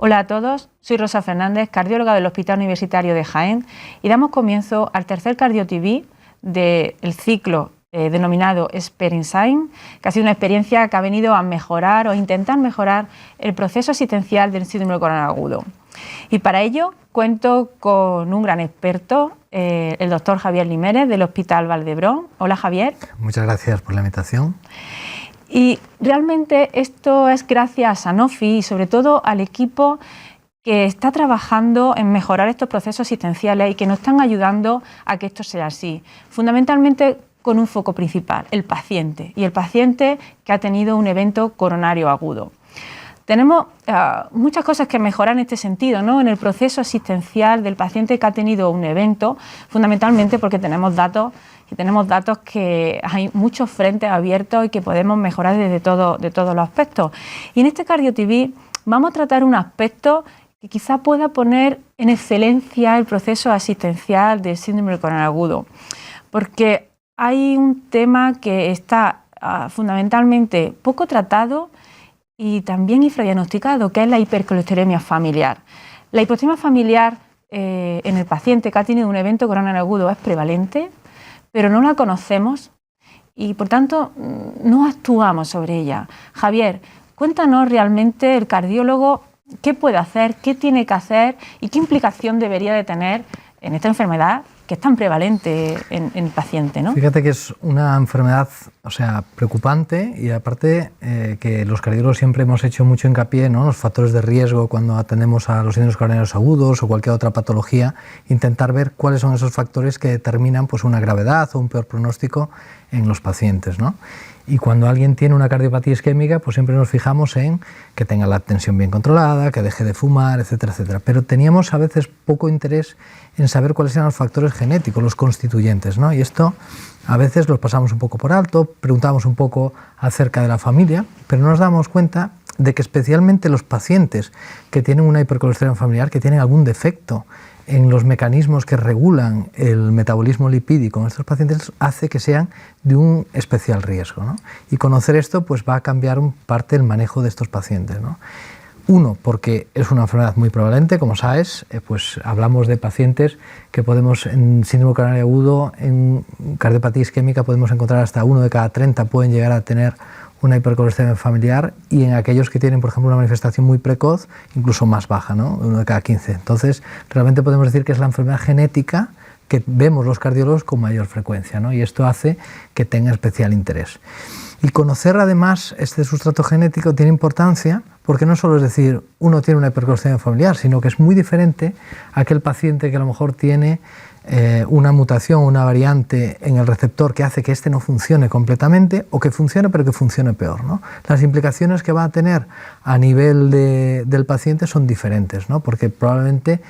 Hola a todos, soy Rosa Fernández, cardióloga del Hospital Universitario de Jaén y damos comienzo al tercer Cardio TV del ciclo denominado Experiensign, que ha sido una experiencia que ha venido a mejorar o intentar mejorar el proceso asistencial del síndrome coronario agudo. Y para ello cuento con un gran experto, el doctor Javier Limérez del Hospital Vall d'Hebron. Hola Javier. Muchas gracias por la invitación. Y realmente esto es gracias a Sanofi y sobre todo al equipo que está trabajando en mejorar estos procesos asistenciales y que nos están ayudando a que esto sea así. Fundamentalmente con un foco principal, el paciente, y el paciente que ha tenido un evento coronario agudo. Tenemos muchas cosas que mejorar en este sentido, ¿no? En el proceso asistencial del paciente que ha tenido un evento, fundamentalmente porque tenemos datos que hay muchos frentes abiertos y que podemos mejorar desde todos los aspectos. Y en este Cardio TV vamos a tratar un aspecto que quizá pueda poner en excelencia el proceso asistencial del síndrome del coronario agudo, porque hay un tema que está fundamentalmente poco tratado y también infradiagnosticado, que es la hipercolesterolemia familiar. La hipoxemia familiar en el paciente que ha tenido un evento coronario agudo es prevalente, pero no la conocemos y por tanto no actuamos sobre ella. Javier, cuéntanos realmente el cardiólogo qué puede hacer, qué tiene que hacer y qué implicación debería de tener en esta enfermedad que es tan prevalente en el paciente, ¿no? Fíjate que es una enfermedad, preocupante y aparte que los cardiólogos siempre hemos hecho mucho hincapié, ¿no?, en los factores de riesgo cuando atendemos a los síndromes coronarios agudos o cualquier otra patología, intentar ver cuáles son esos factores que determinan pues, una gravedad o un peor pronóstico en los pacientes, ¿no? Y cuando alguien tiene una cardiopatía isquémica, pues siempre nos fijamos en que tenga la tensión bien controlada, que deje de fumar, etcétera, etcétera. Pero teníamos a veces poco interés en saber cuáles eran los factores genéticos, los constituyentes, ¿no? Y esto a veces los pasamos un poco por alto, preguntamos un poco acerca de la familia, pero no nos damos cuenta de que especialmente los pacientes que tienen una hipercolesterolemia familiar, que tienen algún defecto en los mecanismos que regulan el metabolismo lipídico en estos pacientes, hace que sean de un especial riesgo, ¿no? Y conocer esto pues, va a cambiar parte del manejo de estos pacientes, ¿no? Uno, porque es una enfermedad muy prevalente, como sabes, pues hablamos de pacientes que podemos, en síndrome coronario agudo, en cardiopatía isquémica, podemos encontrar hasta 1 de cada 30 pueden llegar a tener una hipercolesterolemia familiar y en aquellos que tienen, por ejemplo, una manifestación muy precoz, incluso más baja, ¿no? 1 de cada 15. Entonces, realmente podemos decir que es la enfermedad genética que vemos los cardiólogos con mayor frecuencia, ¿no? Y esto hace que tenga especial interés. Y conocer además este sustrato genético tiene importancia porque no solo es decir uno tiene una hipercolesterolemia familiar, sino que es muy diferente a aquel paciente que a lo mejor tiene una mutación, una variante en el receptor que hace que este no funcione completamente o que funcione pero que funcione peor, ¿no? Las implicaciones que va a tener a nivel del paciente son diferentes, ¿no? Porque probablemente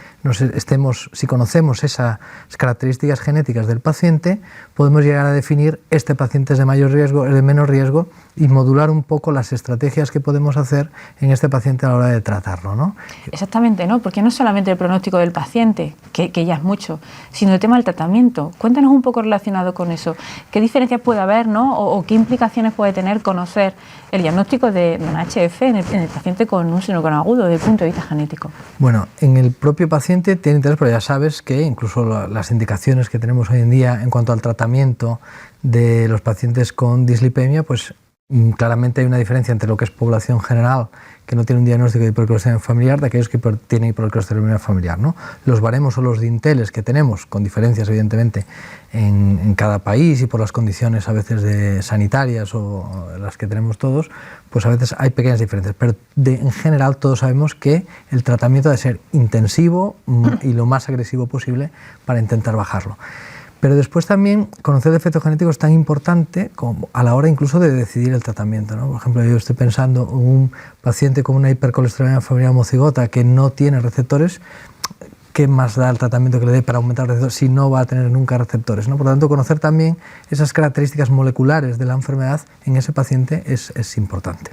si conocemos esas características genéticas del paciente, podemos llegar a definir este paciente es de mayor riesgo, es de menos riesgo y modular un poco las estrategias que podemos hacer en este paciente a la hora de tratarlo, ¿no? Exactamente, ¿no? Porque no es solamente el pronóstico del paciente, que ya es mucho, sino el tema del tratamiento. Cuéntanos un poco relacionado con eso. ¿Qué diferencias puede haber, ¿no? o qué implicaciones puede tener conocer el diagnóstico de una HF en el paciente con un síndrome coronario agudo desde el punto de vista genético? Bueno, en el propio paciente tiene interés, pero ya sabes que incluso las indicaciones que tenemos hoy en día en cuanto al tratamiento de los pacientes con dislipemia, pues claramente hay una diferencia entre lo que es población general que no tiene un diagnóstico de hipercolesterolemia familiar de aquellos que tienen hipercolesterolemia familiar, ¿no? Los baremos o los dinteles que tenemos, con diferencias evidentemente en cada país y por las condiciones a veces sanitarias o las que tenemos todos, pues a veces hay pequeñas diferencias, pero en general todos sabemos que el tratamiento debe ser intensivo y lo más agresivo posible para intentar bajarlo. Pero después también conocer defectos genéticos es tan importante como a la hora incluso de decidir el tratamiento, ¿no? Por ejemplo, yo estoy pensando en un paciente con una hipercolesterolemia familiar homocigota que no tiene receptores, ¿qué más da el tratamiento que le dé para aumentar receptores si no va a tener nunca receptores, ¿no? Por lo tanto, conocer también esas características moleculares de la enfermedad en ese paciente es importante.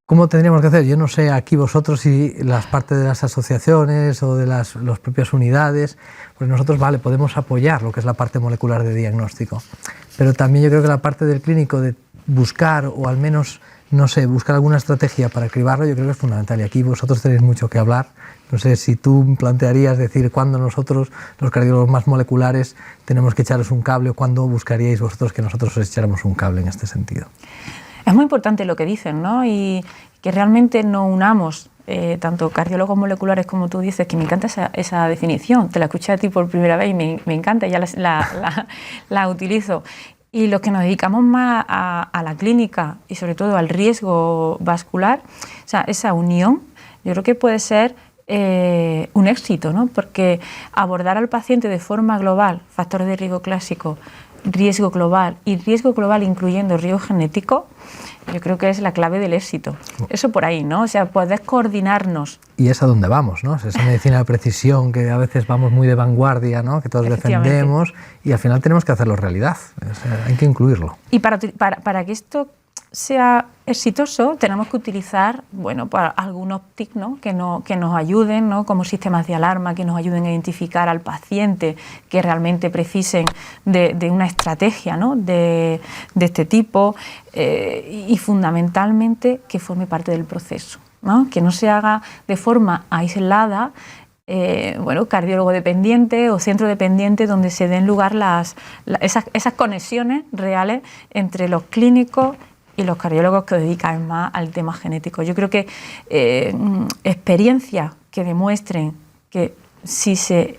¿Cómo tendríamos que hacer? Yo no sé aquí vosotros si las partes de las asociaciones o de las propias unidades, pues nosotros podemos apoyar lo que es la parte molecular de diagnóstico, pero también yo creo que la parte del clínico de buscar o al menos no sé, buscar alguna estrategia para cribarlo, yo creo que es fundamental. Y aquí vosotros tenéis mucho que hablar. No sé si tú plantearías decir cuándo nosotros, los cardiólogos más moleculares, tenemos que echaros un cable, o cuándo buscaríais vosotros que nosotros os echáramos un cable en este sentido. Es muy importante lo que dicen, ¿no? Y que realmente no unamos tanto cardiólogos moleculares como tú dices, que me encanta esa definición. Te la escuché a ti por primera vez y me encanta, ya la utilizo. Y los que nos dedicamos más a la clínica y sobre todo al riesgo vascular, o sea, esa unión, yo creo que puede ser un éxito, ¿no? Porque abordar al paciente de forma global, factores de riesgo clásico, riesgo global y riesgo global incluyendo riesgo genético, yo creo que es la clave del éxito. Eso por ahí, ¿no? O sea, poder coordinarnos. Y es a donde vamos, ¿no? Esa medicina de precisión que a veces vamos muy de vanguardia, ¿no? Que todos defendemos y al final tenemos que hacerlo realidad. O sea, hay que incluirlo. Y para que esto sea exitoso, tenemos que utilizar, bueno, para algunos TIC, ¿no? que nos ayuden, ¿no? Como sistemas de alarma que nos ayuden a identificar al paciente que realmente precisen de una estrategia, ¿no? de este tipo y fundamentalmente que forme parte del proceso, ¿no? Que no se haga de forma aislada, bueno, cardiólogo dependiente o centro dependiente, donde se den lugar esas conexiones reales entre los clínicos y los cardiólogos que os dedican más al tema genético. Yo creo que experiencias que demuestren que si se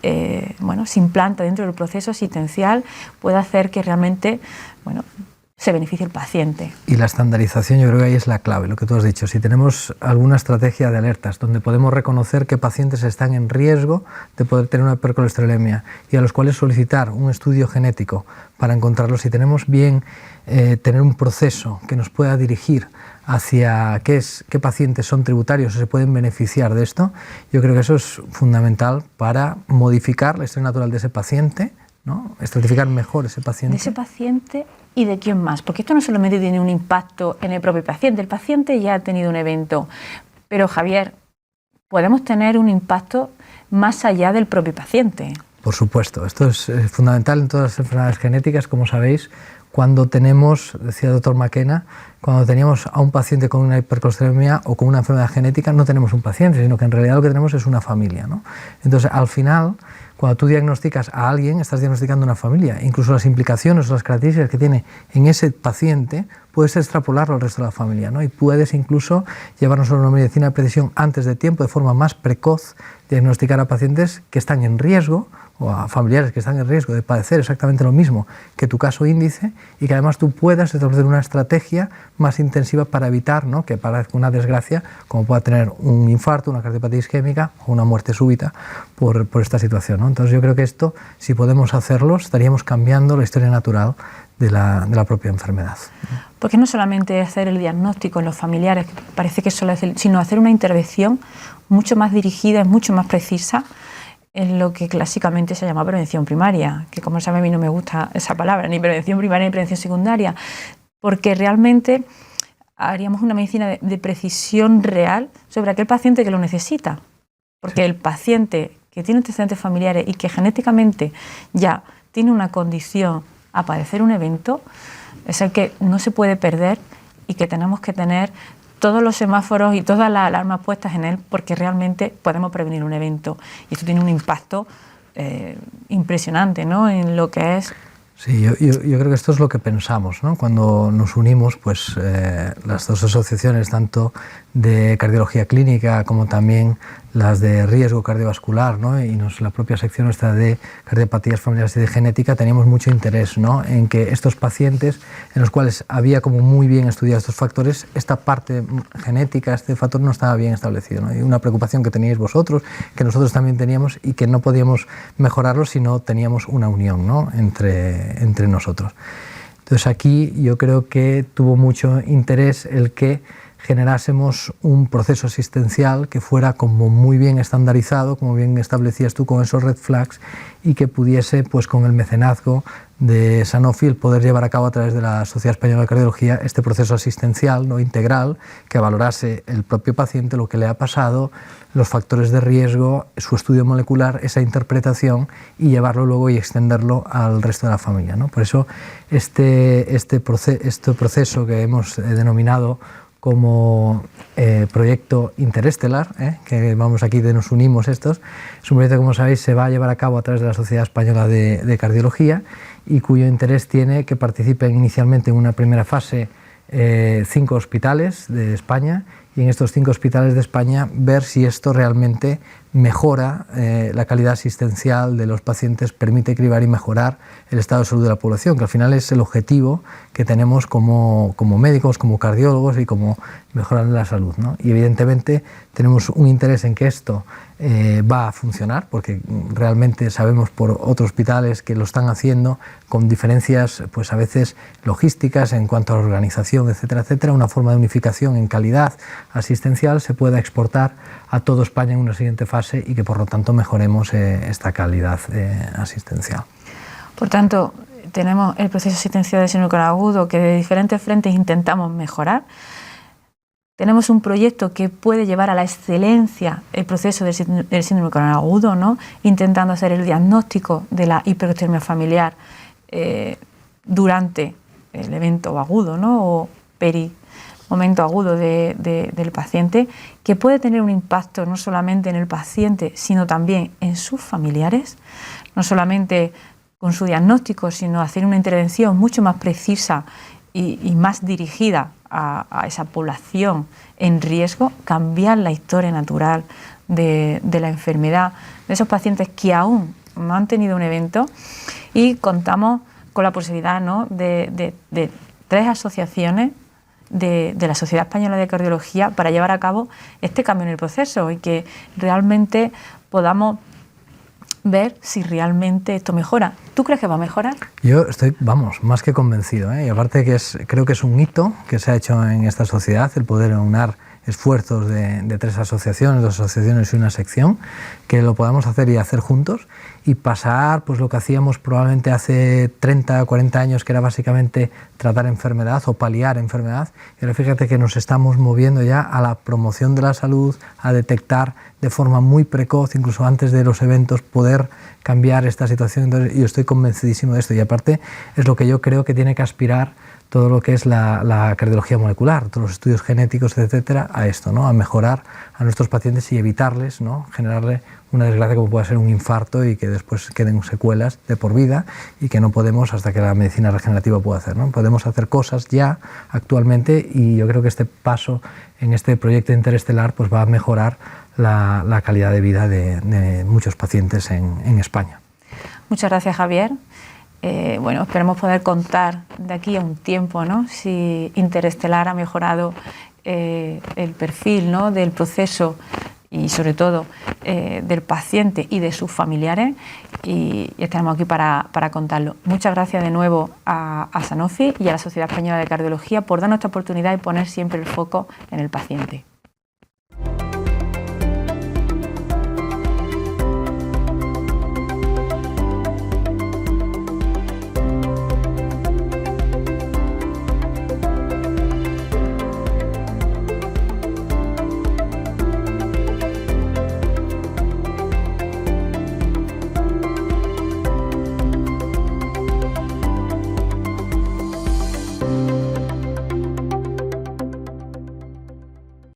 implanta dentro del proceso asistencial puede hacer que realmente, bueno, se beneficie el paciente. Y la estandarización, yo creo que ahí es la clave, lo que tú has dicho. Si tenemos alguna estrategia de alertas donde podemos reconocer qué pacientes están en riesgo de poder tener una hipercolesterolemia y a los cuales solicitar un estudio genético para encontrarlos, si tenemos bien tener un proceso que nos pueda dirigir hacia qué pacientes son tributarios o se pueden beneficiar de esto, yo creo que eso es fundamental para modificar la historia natural de ese paciente, ¿no? Estratificar mejor ese paciente. De ese paciente y de quién más, porque esto no solamente tiene un impacto en el propio paciente, el paciente ya ha tenido un evento, pero Javier, podemos tener un impacto más allá del propio paciente. Por supuesto, esto es fundamental en todas las enfermedades genéticas, como sabéis. Cuando tenemos, decía el doctor McKenna, cuando teníamos a un paciente con una hipercolesterolemia o con una enfermedad genética, no tenemos un paciente, sino que en realidad lo que tenemos es una familia, ¿no? Entonces, al final, cuando tú diagnosticas a alguien, estás diagnosticando una familia. Incluso las implicaciones o las características que tiene en ese paciente, puedes extrapolarlo al resto de la familia, ¿no? Y puedes incluso llevarnos a una medicina de precisión antes de tiempo, de forma más precoz, diagnosticar a pacientes que están en riesgo o a familiares que están en riesgo de padecer exactamente lo mismo que tu caso índice, y que además tú puedas establecer una estrategia más intensiva para evitar, ¿no?, que parezca una desgracia, como pueda tener un infarto, una cardiopatía isquémica o una muerte súbita por esta situación, ¿no? Entonces yo creo que esto, si podemos hacerlo, estaríamos cambiando la historia natural de la propia enfermedad. Porque no solamente hacer el diagnóstico en los familiares, que parece que solo es sino hacer una intervención mucho más dirigida, mucho más precisa, en lo que clásicamente se llama prevención primaria, que como saben a mí no me gusta esa palabra, ni prevención primaria ni prevención secundaria, porque realmente haríamos una medicina de precisión real sobre aquel paciente que lo necesita, porque el paciente que tiene antecedentes familiares y que genéticamente ya tiene una condición a padecer un evento, es el que no se puede perder y que tenemos que tener todos los semáforos y todas las alarmas puestas en él, porque realmente podemos prevenir un evento. Y esto tiene un impacto impresionante, ¿no?, en lo que es... Sí, yo creo que esto es lo que pensamos, ¿no? Cuando nos unimos, pues las dos asociaciones, tanto de cardiología clínica como también las de riesgo cardiovascular, ¿no?, y la propia sección nuestra de cardiopatías familiares y de genética, teníamos mucho interés, ¿no?, en que estos pacientes en los cuales había como muy bien estudiados estos factores, esta parte genética, este factor no estaba bien establecido, ¿no? Y una preocupación que teníais vosotros, que nosotros también teníamos, y que no podíamos mejorarlo si no teníamos una unión, ¿no?, entre nosotros. Entonces aquí yo creo que tuvo mucho interés el que generásemos un proceso asistencial que fuera como muy bien estandarizado, como bien establecías tú con esos red flags, y que pudiese, pues con el mecenazgo de Sanofi, el poder llevar a cabo a través de la Sociedad Española de Cardiología este proceso asistencial, ¿no?, integral, que valorase el propio paciente, lo que le ha pasado, los factores de riesgo, su estudio molecular, esa interpretación, y llevarlo luego y extenderlo al resto de la familia, ¿no? Por eso este proceso que hemos denominado como proyecto interestelar, que vamos aquí de nos unimos estos. Es un proyecto que, como sabéis, se va a llevar a cabo a través de la Sociedad Española de Cardiología y cuyo interés tiene que participen inicialmente en una primera fase 5 hospitales de España, y en estos 5 hospitales de España ver si esto realmente mejora la calidad asistencial de los pacientes, permite cribar y mejorar el estado de salud de la población, que al final es el objetivo que tenemos como médicos, como cardiólogos y como mejorar la salud, ¿no? Y evidentemente tenemos un interés en que esto va a funcionar, porque realmente sabemos por otros hospitales que lo están haciendo con diferencias, pues a veces logísticas en cuanto a la organización, etcétera, etcétera. Una forma de unificación en calidad asistencial se pueda exportar a toda España en una siguiente fase y que por lo tanto mejoremos esta calidad asistencial. Por tanto, tenemos el proceso asistencial del síndrome crónico agudo que de diferentes frentes intentamos mejorar. Tenemos un proyecto que puede llevar a la excelencia el proceso del síndrome crónico agudo, ¿no? Intentando hacer el diagnóstico de la hipertermia familiar durante el evento agudo, ¿no? O momento agudo del paciente, que puede tener un impacto no solamente en el paciente, sino también en sus familiares, no solamente con su diagnóstico, sino hacer una intervención mucho más precisa y más dirigida a esa población en riesgo, cambiar la historia natural de la enfermedad de esos pacientes que aún no han tenido un evento, y contamos con la posibilidad, ¿no?, de 3 asociaciones de la Sociedad Española de Cardiología para llevar a cabo este cambio en el proceso y que realmente podamos ver si realmente esto mejora. ¿Tú crees que va a mejorar? Yo estoy, vamos, más que convencido, y aparte que creo que es un hito que se ha hecho en esta sociedad, el poder aunar esfuerzos de 3 asociaciones, 2 asociaciones y una sección, que lo podamos hacer y hacer juntos y pasar pues lo que hacíamos probablemente hace 30 o 40 años, que era básicamente tratar enfermedad o paliar enfermedad, y ahora fíjate que nos estamos moviendo ya a la promoción de la salud, a detectar de forma muy precoz, incluso antes de los eventos, poder cambiar esta situación. Entonces, yo estoy convencidísimo de esto, y aparte es lo que yo creo que tiene que aspirar todo lo que es la cardiología molecular, todos los estudios genéticos, etcétera, a esto, ¿no?, a mejorar a nuestros pacientes y evitarles, ¿no?, generarle una desgracia como pueda ser un infarto y que después queden secuelas de por vida y que no podemos hasta que la medicina regenerativa pueda hacer, ¿no? Podemos hacer cosas ya actualmente, y yo creo que este paso en este proyecto interestelar pues va a mejorar la calidad de vida de muchos pacientes en España. Muchas gracias, Javier. Bueno, esperemos poder contar de aquí a un tiempo, ¿no?, si Interestelar ha mejorado el perfil, ¿no?, del proceso y sobre todo del paciente y de sus familiares, y estaremos aquí para contarlo. Muchas gracias de nuevo a Sanofi y a la Sociedad Española de Cardiología por darnos esta oportunidad y poner siempre el foco en el paciente.